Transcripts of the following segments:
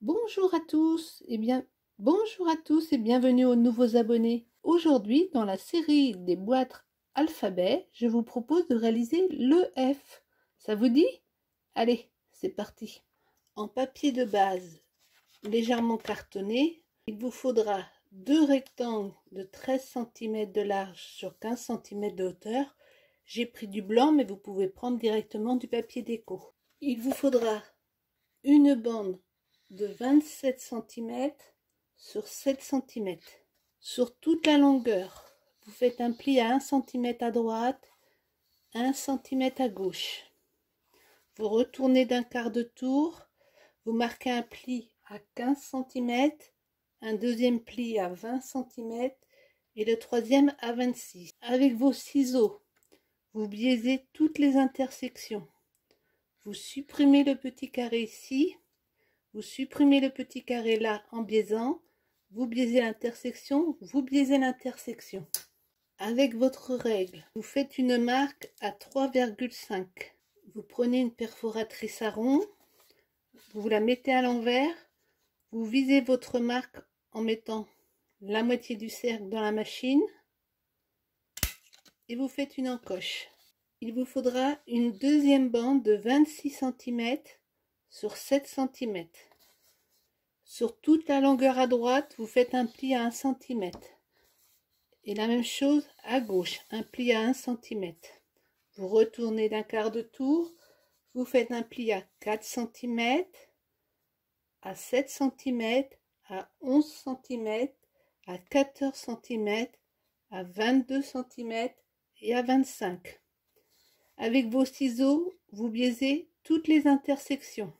Bonjour à tous et bienvenue aux nouveaux abonnés. Aujourd'hui, dans la série des boîtes alphabet, je vous propose de réaliser le F. Ça vous dit? Allez, c'est parti. En papier de base légèrement cartonné, il vous faudra deux rectangles de 13 cm de large sur 15 cm de hauteur. J'ai pris du blanc, mais vous pouvez prendre directement du papier déco. Il vous faudra une bande de 27 cm sur 7 cm. Sur toute la longueur, vous faites un pli à 1 cm à droite, 1 cm à gauche. Vous retournez d'un quart de tour, vous marquez un pli à 15 cm, un deuxième pli à 20 cm et le troisième à 26. Avec vos ciseaux, vous biaisez toutes les intersections. Vous supprimez le petit carré ici. Vous supprimez le petit carré là en biaisant, vous biaisez l'intersection, vous biaisez l'intersection. Avec votre règle, vous faites une marque à 3,5. Vous prenez une perforatrice à rond, vous la mettez à l'envers, vous visez votre marque en mettant la moitié du cercle dans la machine et vous faites une encoche. Il vous faudra une deuxième bande de 26 cm sur 7 cm. Sur toute la longueur à droite, vous faites un pli à 1 cm. Et la même chose à gauche, un pli à 1 cm. Vous retournez d'un quart de tour, vous faites un pli à 4 cm, à 7 cm, à 11 cm, à 14 cm, à 22 cm et à 25. Avec vos ciseaux, vous biaisez toutes les intersections.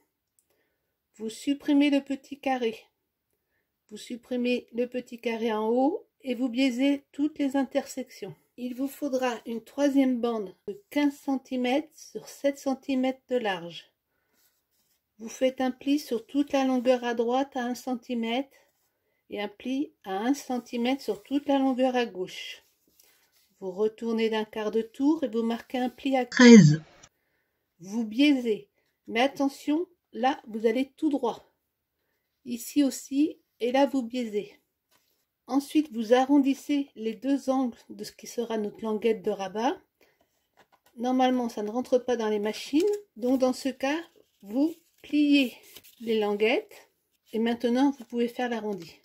Vous supprimez le petit carré. Vous supprimez le petit carré en haut et vous biaisez toutes les intersections. Il vous faudra une troisième bande de 15 cm sur 7 cm de large. Vous faites un pli sur toute la longueur à droite à 1 cm et un pli à 1 cm sur toute la longueur à gauche. Vous retournez d'un quart de tour et vous marquez un pli à 13. Vous biaisez, mais attention, là vous allez tout droit. Ici aussi, et là vous biaisez. Ensuite, vous arrondissez les deux angles de ce qui sera notre languette de rabat. Normalement, ça ne rentre pas dans les machines, donc dans ce cas, vous pliez les languettes et maintenant vous pouvez faire l'arrondi.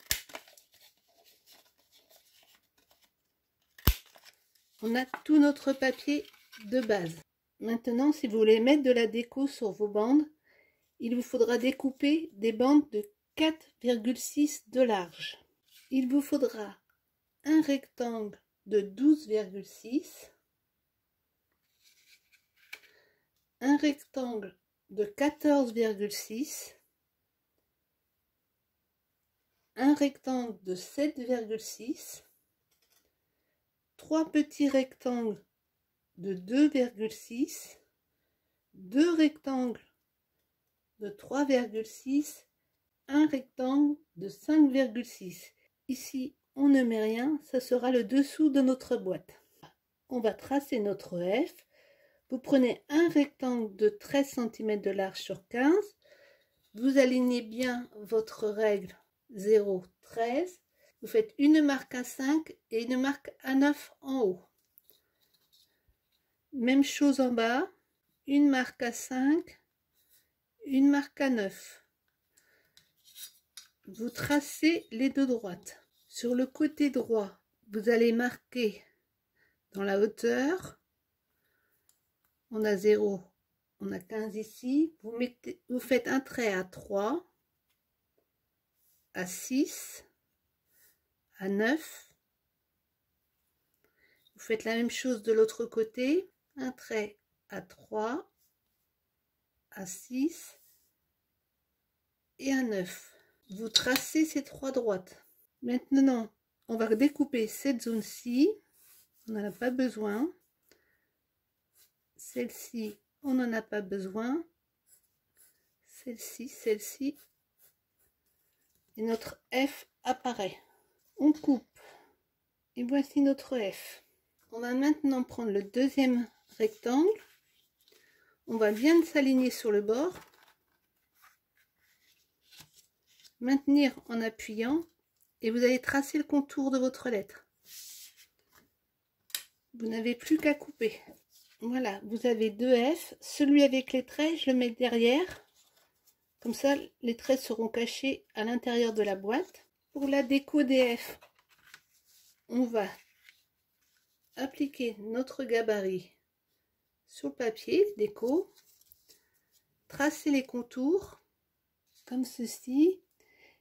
On a tout notre papier de base. Maintenant, si vous voulez mettre de la déco sur vos bandes, il vous faudra découper des bandes de 4,6 de large. Il vous faudra un rectangle de 12,6, un rectangle de 14,6, un rectangle de 7,6, trois petits rectangles de 2,6, deux rectangles de 3,6, un rectangle de 5,6. Ici, on ne met rien, ça sera le dessous de notre boîte. On va tracer notre F. Vous prenez un rectangle de 13 cm de large sur 15. Vous alignez bien votre règle 0, 13. Vous faites une marque à 5 et une marque à 9 en haut. Même chose en bas, une marque à 5, une marque à 9. Vous tracez les deux droites. Sur le côté droit, vous allez marquer dans la hauteur. On a 0, on a 15 ici. Vous faites un trait à 3, à 6, à 9. Vous faites la même chose de l'autre côté. Un trait à 3, à 6 et à 9. Vous tracez ces trois droites. Maintenant, on va découper cette zone-ci. On n'en a pas besoin. Celle-ci, on n'en a pas besoin. Celle-ci, celle-ci. Et notre F apparaît. On coupe. Et voici notre F. On va maintenant prendre le deuxième rectangle. On va bien s'aligner sur le bord. maintenir en appuyant et vous allez tracer le contour de votre lettre. Vous n'avez plus qu'à couper. Voilà, vous avez 2 F. Celui avec les traits, je le mets derrière. Comme ça, les traits seront cachés à l'intérieur de la boîte. Pour la déco des F, on va appliquer notre gabarit sur le papier déco, tracer les contours comme ceci.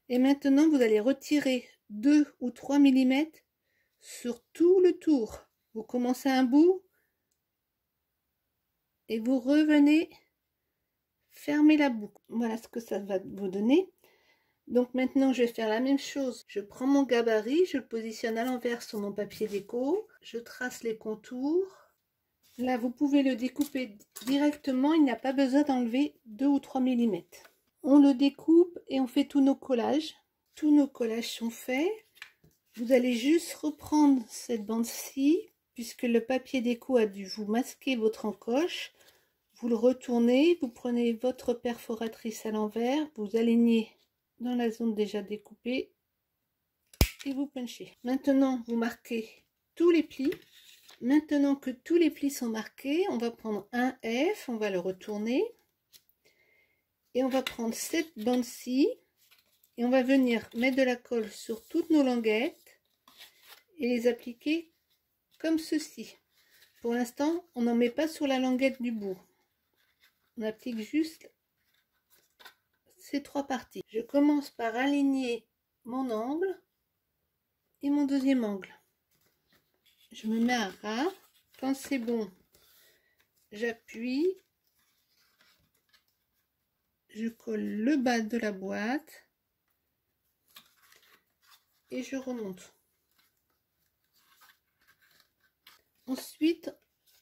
Et maintenant, vous allez retirer 2 ou 3 mm sur tout le tour. Vous commencez un bout et vous revenez fermer la boucle. Voilà ce que ça va vous donner. Donc maintenant, je vais faire la même chose. Je prends mon gabarit, je le positionne à l'envers sur mon papier déco. Je trace les contours. Là, vous pouvez le découper directement. Il n'y a pas besoin d'enlever 2 ou 3 mm. On le découpe et on fait tous nos collages. Tous nos collages sont faits. Vous allez juste reprendre cette bande-ci, puisque le papier déco a dû vous masquer votre encoche. Vous le retournez, vous prenez votre perforatrice à l'envers, vous alignez dans la zone déjà découpée et vous punchez. Maintenant, vous marquez tous les plis. Maintenant que tous les plis sont marqués, on va prendre un F, on va le retourner et on va prendre cette bande-ci et on va venir mettre de la colle sur toutes nos languettes et les appliquer comme ceci. Pour l'instant, on n'en met pas sur la languette du bout. On applique juste ces 3 parties. Je commence par aligner mon angle et mon deuxième angle. Je me mets à ras. Quand c'est bon, j'appuie. Je colle le bas de la boîte et je remonte. Ensuite,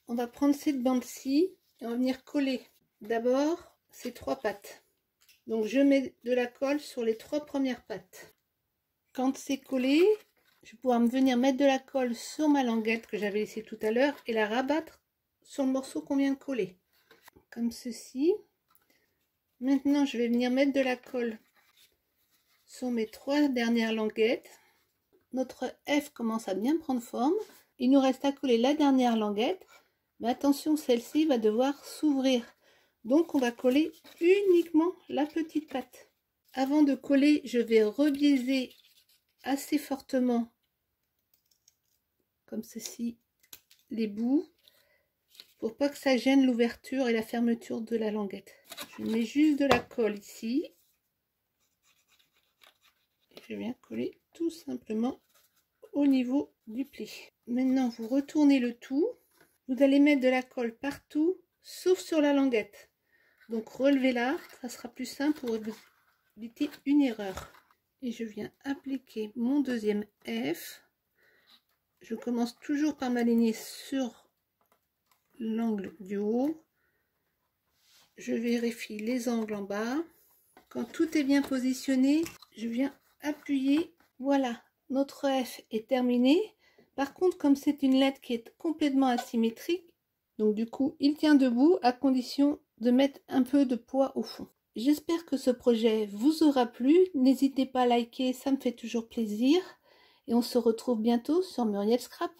on va prendre cette bande-ci et on va venir coller d'abord ces 3 pattes. Donc je mets de la colle sur les 3 premières pattes. Quand c'est collé, je vais pouvoir venir mettre de la colle sur ma languette que j'avais laissée tout à l'heure et la rabattre sur le morceau qu'on vient de coller. Comme ceci. Maintenant, je vais venir mettre de la colle sur mes 3 dernières languettes. Notre F commence à bien prendre forme. Il nous reste à coller la dernière languette. Mais attention, celle-ci va devoir s'ouvrir. Donc, on va coller uniquement la petite patte. Avant de coller, je vais rebiaiser assez fortement, comme ceci, les bouts, pour pas que ça gêne l'ouverture et la fermeture de la languette. Je mets juste de la colle ici. Et je viens coller tout simplement au niveau du pli. Maintenant, vous retournez le tout. Vous allez mettre de la colle partout, sauf sur la languette. Donc relevez-la, ça sera plus simple pour éviter une erreur. Et je viens appliquer mon deuxième F. Je commence toujours par m'aligner sur l'angle du haut. Je vérifie les angles en bas. Quand tout est bien positionné, je viens appuyer. Voilà, notre F est terminé. Par contre, comme c'est une lettre qui est complètement asymétrique, donc du coup, il tient debout à condition de mettre un peu de poids au fond. J'espère que ce projet vous aura plu. N'hésitez pas à liker, ça me fait toujours plaisir. Et on se retrouve bientôt sur Muriel Scrap.